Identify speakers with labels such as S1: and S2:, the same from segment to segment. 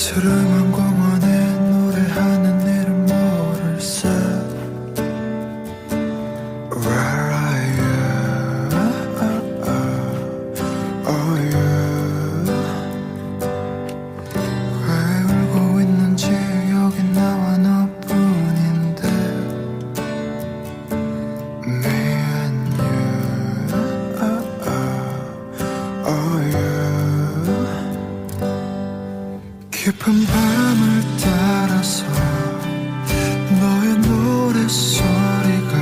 S1: 스름한 공원에 노래하는 이름 모를세. Where are you? Oh you. 왜 울고 있는지 여긴 나와 너뿐인데. Me and you. Oh you. 깊은 밤을 따라서 너의 노랫소리가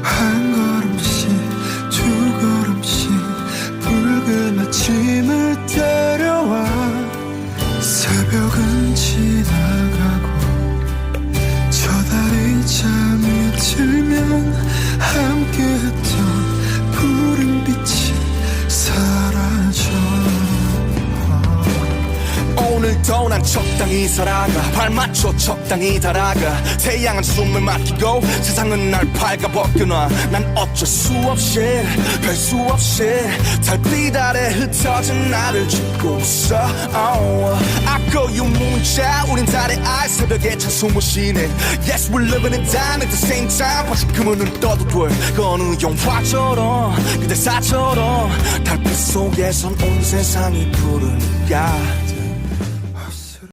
S1: 한 걸음씩 두 걸음씩 붉은 아침을 데려와. 새벽은 지나가고 저 달이 잠이 들면 함께했던 푸른 빛이 사라져.
S2: 오늘도 난 적당히 살아가 발맞춰 적당히 달아가. 태양은 숨을 막히고 세상은 날 밝아벗겨놔. 난 어쩔 수 없이 별 수 없이 달빛 아래 흩어진 나를 짓고 있어. 아까운 문자 우린 달의 알 새벽에 찬송을 쉬네. Yes we're living it down at the same time. 다시금은 눈 떠도 돼. 그 어느 영화처럼 그대사처럼 달빛 속에선 온 세상이 푸르니까.